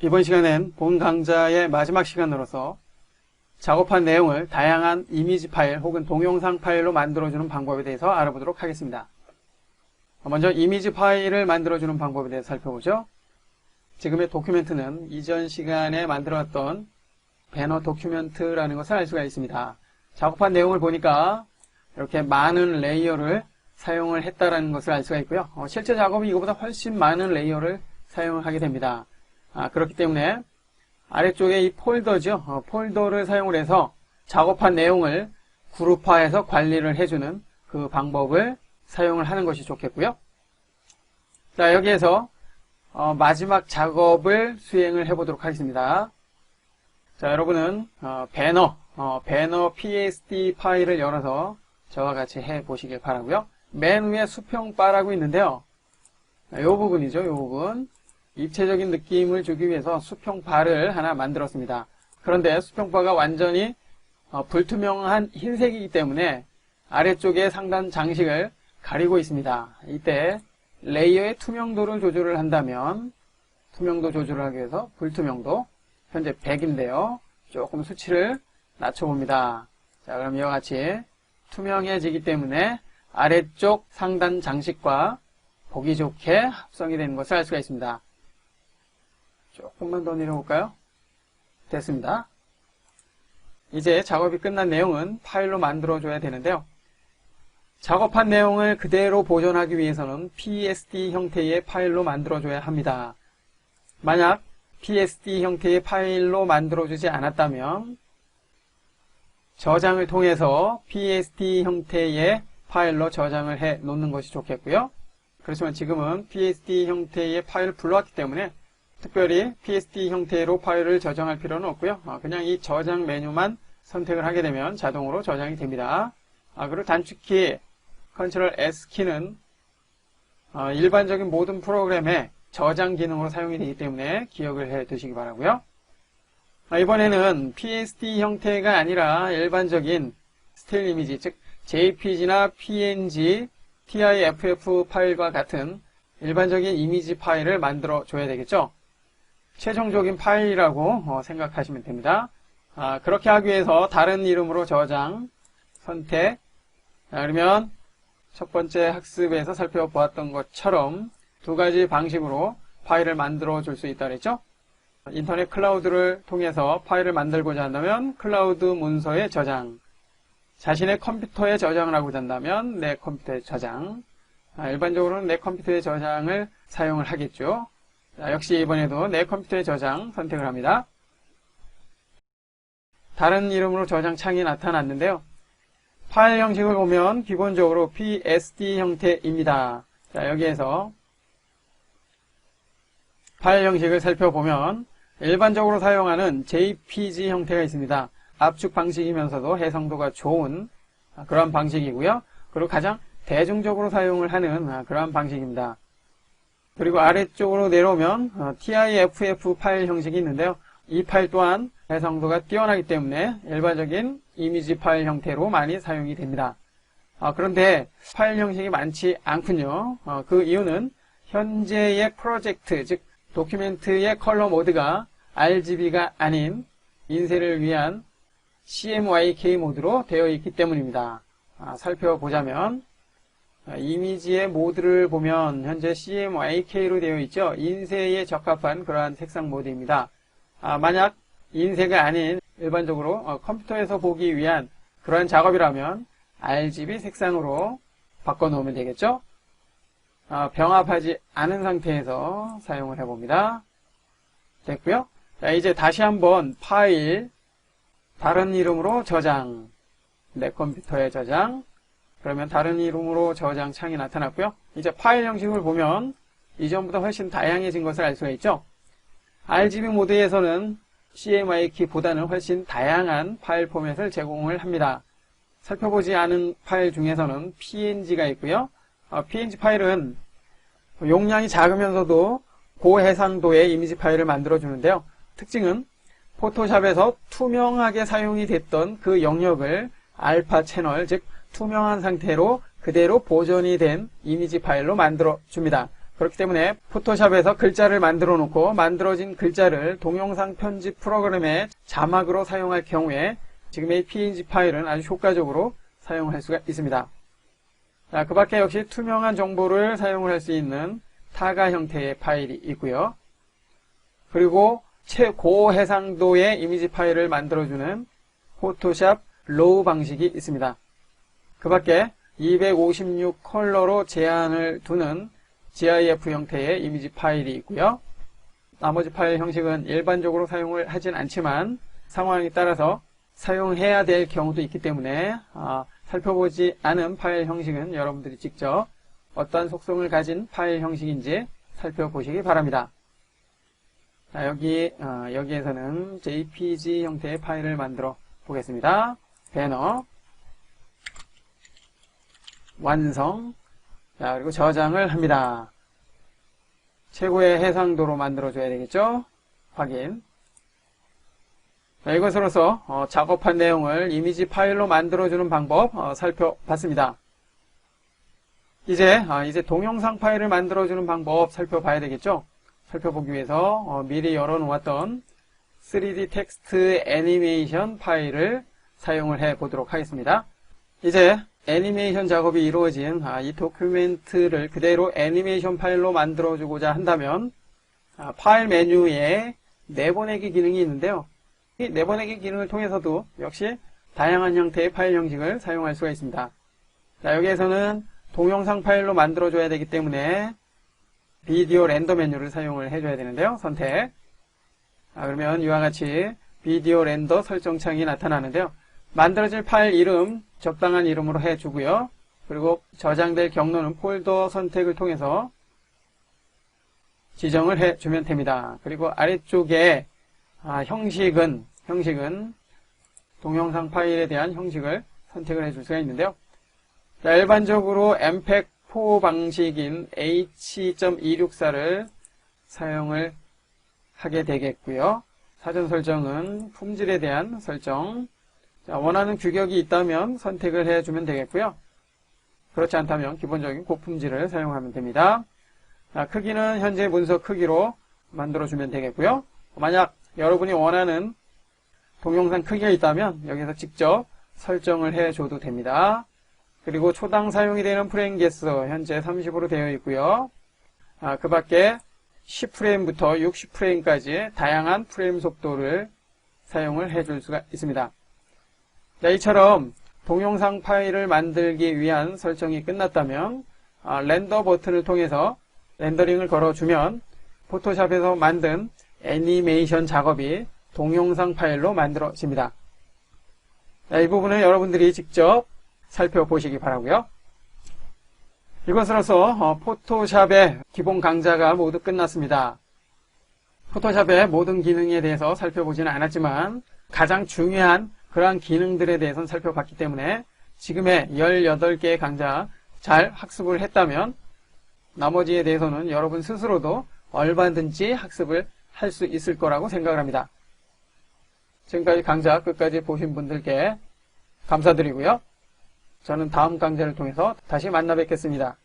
이번 시간엔 본 강좌의 마지막 시간으로서 작업한 내용을 다양한 이미지 파일 혹은 동영상 파일로 만들어주는 방법에 대해서 알아보도록 하겠습니다. 먼저 이미지 파일을 만들어주는 방법에 대해서 살펴보죠. 지금의 도큐멘트는 이전 시간에 만들어왔던 배너 도큐멘트라는 것을 알 수가 있습니다. 작업한 내용을 보니까 이렇게 많은 레이어를 사용을 했다는 것을 알 수가 있고요. 실제 작업은 이거보다 훨씬 많은 레이어를 사용을 하게 됩니다. 그렇기 때문에 아래쪽에 이 폴더죠. 폴더를 사용을 해서 작업한 내용을 그룹화해서 관리를 해주는 그 방법을 사용을 하는 것이 좋겠고요. 자, 여기에서 마지막 작업을 수행을 해보도록 하겠습니다. 자, 여러분은 배너 PSD 파일을 열어서 저와 같이 해보시길 바라고요. 맨 위에 수평바라고 있는데요. 이 부분이죠. 이 부분. 입체적인 느낌을 주기 위해서 수평바를 하나 만들었습니다. 그런데 수평바가 완전히 불투명한 흰색이기 때문에 아래쪽에 상단 장식을 가리고 있습니다. 이때 레이어의 투명도를 조절을 한다면 투명도 조절을 하기 위해서 불투명도 현재 100인데요. 조금 수치를 낮춰봅니다. 자, 그럼 이와 같이 투명해지기 때문에 아래쪽 상단 장식과 보기 좋게 합성이 되는 것을 알 수가 있습니다. 조금만 더 내려볼까요? 됐습니다. 이제 작업이 끝난 내용은 파일로 만들어줘야 되는데요. 작업한 내용을 그대로 보존하기 위해서는 PSD 형태의 파일로 만들어줘야 합니다. 만약 PSD 형태의 파일로 만들어주지 않았다면 저장을 통해서 PSD 형태의 파일로 저장을 해 놓는 것이 좋겠고요. 그렇지만 지금은 PSD 형태의 파일을 불러왔기 때문에 특별히 PSD 형태로 파일을 저장할 필요는 없고요. 그냥 이 저장 메뉴만 선택을 하게 되면 자동으로 저장이 됩니다. 그리고 단축키 Ctrl S키는 일반적인 모든 프로그램의 저장 기능으로 사용이 되기 때문에 기억을 해 두시기 바라고요. 이번에는 PSD 형태가 아니라 일반적인 스틸 이미지, 즉 JPG나 PNG, TIFF 파일과 같은 일반적인 이미지 파일을 만들어 줘야 되겠죠. 최종적인 파일이라고 생각하시면 됩니다. 그렇게 하기 위해서 다른 이름으로 저장, 선택. 그러면 첫 번째 학습에서 살펴보았던 것처럼 두 가지 방식으로 파일을 만들어 줄 수 있다 그랬죠. 인터넷 클라우드를 통해서 파일을 만들고자 한다면 클라우드 문서에 저장, 자신의 컴퓨터에 저장을 하고자 한다면 내 컴퓨터에 저장, 일반적으로는 내 컴퓨터에 저장을 사용을 하겠죠. 역시 이번에도 내 컴퓨터에 저장 선택을 합니다. 다른 이름으로 저장 창이 나타났는데요. 파일 형식을 보면 기본적으로 PSD 형태입니다. 자, 여기에서 파일 형식을 살펴보면 일반적으로 사용하는 JPG 형태가 있습니다. 압축 방식이면서도 해상도가 좋은 그런 방식이고요. 그리고 가장 대중적으로 사용을 하는 그러한 방식입니다. 그리고 아래쪽으로 내려오면 TIFF 파일 형식이 있는데요. 이 파일 또한 해상도가 뛰어나기 때문에 일반적인 이미지 파일 형태로 많이 사용이 됩니다. 그런데 파일 형식이 많지 않군요. 그 이유는 현재의 프로젝트, 즉 도큐멘트의 컬러 모드가 RGB가 아닌 인쇄를 위한 CMYK 모드로 되어 있기 때문입니다. 살펴보자면 이미지의 모드를 보면 현재 CMYK로 되어 있죠. 인쇄에 적합한 그러한 색상 모드입니다. 만약 인쇄가 아닌 일반적으로 컴퓨터에서 보기 위한 그러한 작업이라면 RGB 색상으로 바꿔놓으면 되겠죠. 병합하지 않은 상태에서 사용을 해봅니다. 됐고요. 자, 이제 다시 한번 파일, 다른 이름으로 저장, 내 컴퓨터에 저장, 그러면 다른 이름으로 저장 창이 나타났고요. 이제 파일 형식을 보면 이전보다 훨씬 다양해진 것을 알 수가 있죠. RGB 모드에서는 CMYK보다는 훨씬 다양한 파일 포맷을 제공을 합니다. 살펴보지 않은 파일 중에서는 PNG가 있고요. PNG 파일은 용량이 작으면서도 고해상도의 이미지 파일을 만들어 주는데요. 특징은 포토샵에서 투명하게 사용이 됐던 그 영역을 알파 채널, 즉 투명한 상태로 그대로 보존이 된 이미지 파일로 만들어 줍니다. 그렇기 때문에 포토샵에서 글자를 만들어 놓고 만들어진 글자를 동영상 편집 프로그램의 자막으로 사용할 경우에 지금의 PNG 파일은 아주 효과적으로 사용할 수가 있습니다. 자, 그 밖에 역시 투명한 정보를 사용을 할 수 있는 타가 형태의 파일이 있고요. 그리고 최고해상도의 이미지 파일을 만들어주는 포토샵 로우 방식이 있습니다. 그 밖에 256 컬러로 제한을 두는 GIF 형태의 이미지 파일이 있고요. 나머지 파일 형식은 일반적으로 사용을 하진 않지만 상황에 따라서 사용해야 될 경우도 있기 때문에 살펴보지 않은 파일 형식은 여러분들이 직접 어떤 속성을 가진 파일 형식인지 살펴보시기 바랍니다. 자, 여기에서는 JPG 형태의 파일을 만들어 보겠습니다. 배너 완성. 자, 그리고 저장을 합니다. 최고의 해상도로 만들어줘야 되겠죠? 확인. 자, 이것으로서 작업한 내용을 이미지 파일로 만들어주는 방법 살펴봤습니다. 이제 동영상 파일을 만들어주는 방법 살펴봐야 되겠죠? 살펴보기 위해서 미리 열어놓았던 3D 텍스트 애니메이션 파일을 사용을 해보도록 하겠습니다. 이제 애니메이션 작업이 이루어진 이 도큐멘트를 그대로 애니메이션 파일로 만들어주고자 한다면 파일 메뉴에 내보내기 기능이 있는데요. 이 내보내기 기능을 통해서도 역시 다양한 형태의 파일 형식을 사용할 수가 있습니다. 자, 여기에서는 동영상 파일로 만들어줘야 되기 때문에 비디오 렌더 메뉴를 사용을 해줘야 되는데요. 선택. 그러면 이와 같이 비디오 렌더 설정창이 나타나는데요. 만들어질 파일 이름 적당한 이름으로 해주고요. 그리고 저장될 경로는 폴더 선택을 통해서 지정을 해주면 됩니다. 그리고 아래쪽에 형식은 동영상 파일에 대한 형식을 선택을 해줄 수가 있는데요. 자, 일반적으로 MPEG-4 방식인 H.264를 사용을 하게 되겠고요. 사전 설정은 품질에 대한 설정. 자, 원하는 규격이 있다면 선택을 해주면 되겠고요. 그렇지 않다면 기본적인 고품질을 사용하면 됩니다. 자, 크기는 현재 문서 크기로 만들어주면 되겠고요. 만약 여러분이 원하는 동영상 크기가 있다면 여기서 직접 설정을 해줘도 됩니다. 그리고 초당 사용이 되는 프레임 개수 현재 30으로 되어 있고요. 그 밖에 10프레임부터 60프레임까지 다양한 프레임 속도를 사용을 해줄 수가 있습니다. 자, 이처럼 동영상 파일을 만들기 위한 설정이 끝났다면 렌더 버튼을 통해서 렌더링을 걸어주면 포토샵에서 만든 애니메이션 작업이 동영상 파일로 만들어집니다. 자, 이 부분은 여러분들이 직접 살펴보시기 바라고요. 이것으로서 포토샵의 기본 강좌가 모두 끝났습니다. 포토샵의 모든 기능에 대해서 살펴보지는 않았지만 가장 중요한 그러한 기능들에 대해서는 살펴봤기 때문에 지금의 18개의 강좌 잘 학습을 했다면 나머지에 대해서는 여러분 스스로도 얼마든지 학습을 할 수 있을 거라고 생각을 합니다. 지금까지 강좌 끝까지 보신 분들께 감사드리고요. 저는 다음 강좌를 통해서 다시 만나 뵙겠습니다.